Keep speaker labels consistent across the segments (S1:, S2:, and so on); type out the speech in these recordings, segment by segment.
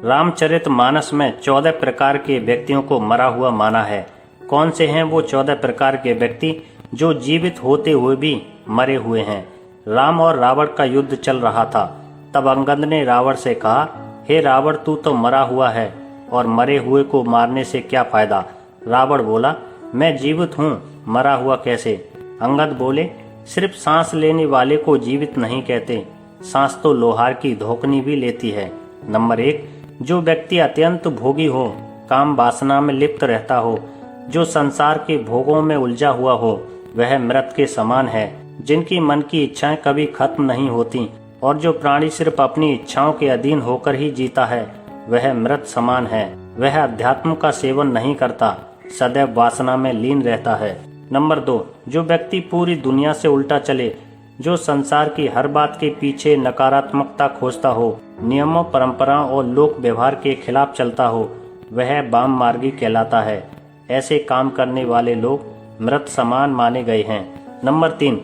S1: रामचरितमानस में 14 प्रकार के व्यक्तियों को मरा हुआ माना है। कौन से हैं वो 14 प्रकार के व्यक्ति जो जीवित होते हुए भी मरे हुए हैं? राम और रावण का युद्ध चल रहा था। तब अंगद ने रावण से कहा, हे रावण, तू तो मरा हुआ है और मरे हुए को मारने से क्या फायदा? रावण बोला, मैं जीवित हूँ, मरा हुआ कैसे? अंगद बोले, सिर्फ सांस लेने वाले को जीवित नहीं कहते, सांस तो लोहार की धोकनी भी लेती है। नंबर 1, जो व्यक्ति अत्यंत भोगी हो, काम वासना में लिप्त रहता हो, जो संसार के भोगों में उलझा हुआ हो, वह मृत के समान है। जिनकी मन की इच्छाएं कभी खत्म नहीं होती और जो प्राणी सिर्फ अपनी इच्छाओं के अधीन होकर ही जीता है, वह मृत समान है। वह अध्यात्म का सेवन नहीं करता, सदैव वासना में लीन रहता है। नंबर 2, जो व्यक्ति पूरी दुनिया से उल्टा चले, जो संसार की हर बात के पीछे नकारात्मकता खोजता हो, नियमों, परंपराओं और लोक व्यवहार के खिलाफ चलता हो, वह वाम मार्गी कहलाता है। ऐसे काम करने वाले लोग मृत समान माने गए हैं। नंबर 3,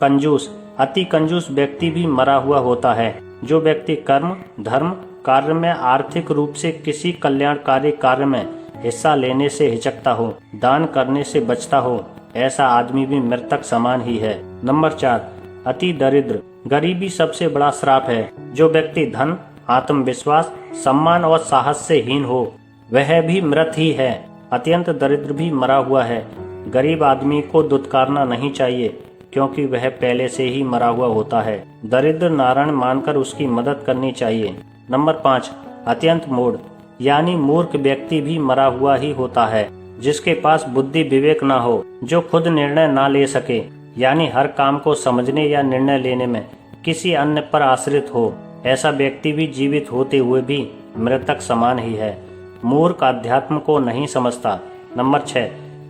S1: कंजूस। अति कंजूस व्यक्ति भी मरा हुआ होता है। जो व्यक्ति कर्म, धर्म, कार्य में आर्थिक रूप से किसी कल्याणकारी कार्य में हिस्सा लेने से हिचकता हो, दान करने से बचता हो, ऐसा आदमी भी मृतक समान ही है। नंबर 4, अति दरिद्र। गरीबी सबसे बड़ा श्राप है। जो व्यक्ति धन, आत्मविश्वास, सम्मान और साहस से हीन हो, वह भी मृत ही है। अत्यंत दरिद्र भी मरा हुआ है। गरीब आदमी को दुत्कारना नहीं चाहिए, क्योंकि वह पहले से ही मरा हुआ होता है। दरिद्र नारायण मानकर उसकी मदद करनी चाहिए। नंबर 5, अत्यंत मूढ़, यानी मूर्ख व्यक्ति भी मरा हुआ ही होता है। जिसके पास बुद्धि विवेक ना हो, जो खुद निर्णय ना ले सके, यानी हर काम को समझने या निर्णय लेने में किसी अन्य पर आश्रित हो, ऐसा व्यक्ति भी जीवित होते हुए भी मृतक समान ही है। मूर्ख अध्यात्म को नहीं समझता। नंबर 6,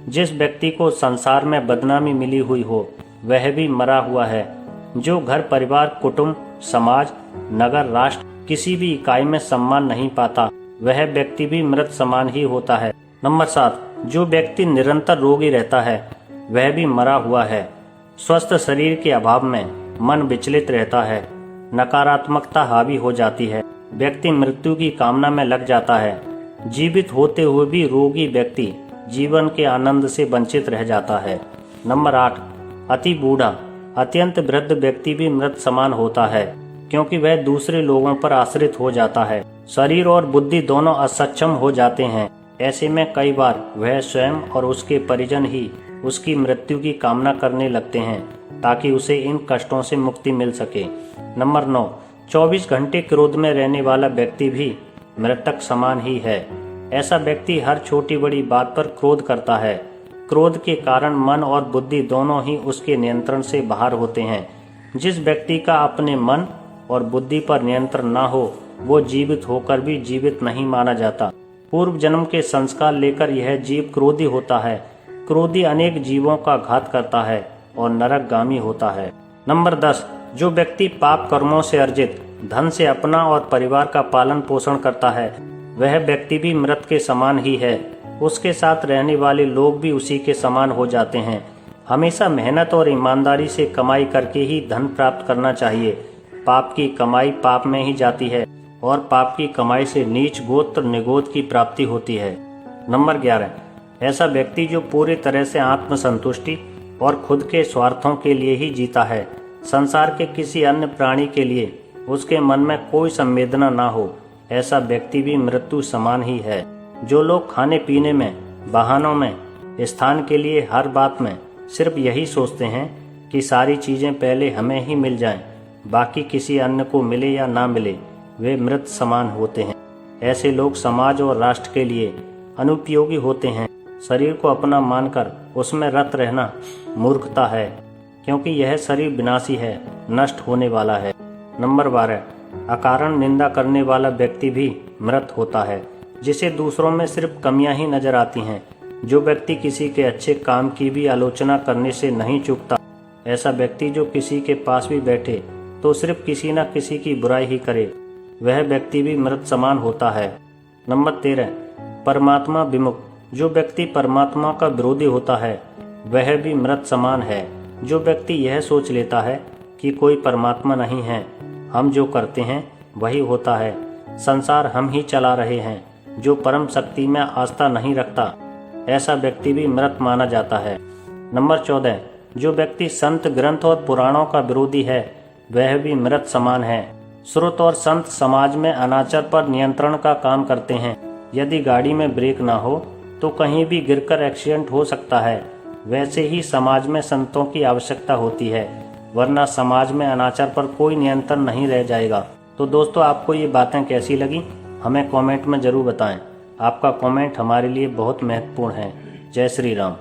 S1: जिस व्यक्ति को संसार में बदनामी मिली हुई हो, वह भी मरा हुआ है। जो घर परिवार, कुटुंब, समाज, नगर, राष्ट्र किसी भी इकाई में सम्मान नहीं पाता, वह व्यक्ति भी मृत समान ही होता है। नंबर 7, जो व्यक्ति निरंतर रोगी रहता है, वह भी मरा हुआ है। स्वस्थ शरीर के अभाव में मन विचलित रहता है, नकारात्मकता हावी हो जाती है, व्यक्ति मृत्यु की कामना में लग जाता है। जीवित होते हुए भी रोगी व्यक्ति जीवन के आनंद से वंचित रह जाता है। नंबर 8, अति बूढ़ा। अत्यंत वृद्ध व्यक्ति भी मृत समान होता है, क्योंकि वह दूसरे लोगों पर आश्रित हो जाता है। शरीर और बुद्धि दोनों असक्षम हो जाते हैं। ऐसे में कई बार वह स्वयं और उसके परिजन ही उसकी मृत्यु की कामना करने लगते हैं, ताकि उसे इन कष्टों से मुक्ति मिल सके। नंबर 9, 24 घंटे क्रोध में रहने वाला व्यक्ति भी मृतक समान ही है। ऐसा व्यक्ति हर छोटी बड़ी बात पर क्रोध करता है। क्रोध के कारण मन और बुद्धि दोनों ही उसके नियंत्रण से बाहर होते हैं। जिस व्यक्ति का अपने मन और बुद्धि पर नियंत्रण ना हो, वो जीवित होकर भी जीवित नहीं माना जाता। पूर्व जन्म के संस्कार लेकर यह जीव क्रोधी होता है। क्रोधी अनेक जीवों का घात करता है और नरकगामी होता है। नंबर 10, जो व्यक्ति पाप कर्मों से अर्जित धन से अपना और परिवार का पालन पोषण करता है, वह व्यक्ति भी मृत के समान ही है। उसके साथ रहने वाले लोग भी उसी के समान हो जाते हैं। हमेशा मेहनत और ईमानदारी से कमाई करके ही धन प्राप्त करना चाहिए। पाप की कमाई पाप में ही जाती है और पाप की कमाई से नीच गोत्र निगोद की प्राप्ति होती है। नंबर 11, ऐसा व्यक्ति जो पूरी तरह से आत्मसंतुष्टि और खुद के स्वार्थों के लिए ही जीता है, संसार के किसी अन्य प्राणी के लिए उसके मन में कोई संवेदना ना हो, ऐसा व्यक्ति भी मृत्यु समान ही है। जो लोग खाने पीने में, बहानों में, स्थान के लिए, हर बात में सिर्फ यही सोचते हैं कि सारी चीजें पहले हमें ही मिल जाएं, बाकी किसी अन्य को मिले या ना मिले, वे मृत समान होते हैं। ऐसे लोग समाज और राष्ट्र के लिए अनुपयोगी होते हैं। शरीर को अपना मानकर उसमें रत रहना मूर्खता है, क्योंकि यह शरीर विनाशी है, नष्ट होने वाला है। नंबर 12, अकारण निंदा करने वाला व्यक्ति भी मृत होता है, जिसे दूसरों में सिर्फ कमियां ही नजर आती हैं। जो व्यक्ति किसी के अच्छे काम की भी आलोचना करने से नहीं चूकता, ऐसा व्यक्ति जो किसी के पास भी बैठे तो सिर्फ किसी न किसी की बुराई ही करे, वह व्यक्ति भी मृत समान होता है। नंबर 13, परमात्मा विमुख। जो व्यक्ति परमात्मा का विरोधी होता है, वह भी मृत समान है। जो व्यक्ति यह सोच लेता है कि कोई परमात्मा नहीं है, हम जो करते हैं वही होता है, संसार हम ही चला रहे हैं। जो परम शक्ति में आस्था नहीं रखता, ऐसा व्यक्ति भी मृत माना जाता है। नंबर 14, जो व्यक्ति संत ग्रंथ और पुराणों का विरोधी है, वह भी मृत समान है। श्रुत और संत समाज में अनाचार पर नियंत्रण का काम करते हैं। यदि गाड़ी में ब्रेक ना हो तो कहीं भी गिरकर एक्सीडेंट हो सकता है। वैसे ही समाज में संतों की आवश्यकता होती है, वरना समाज में अनाचार पर कोई नियंत्रण नहीं रह जाएगा। तो दोस्तों, आपको ये बातें कैसी लगी, हमें कमेंट में ज़रूर बताएं। आपका कमेंट हमारे लिए बहुत महत्वपूर्ण है। जय श्री राम।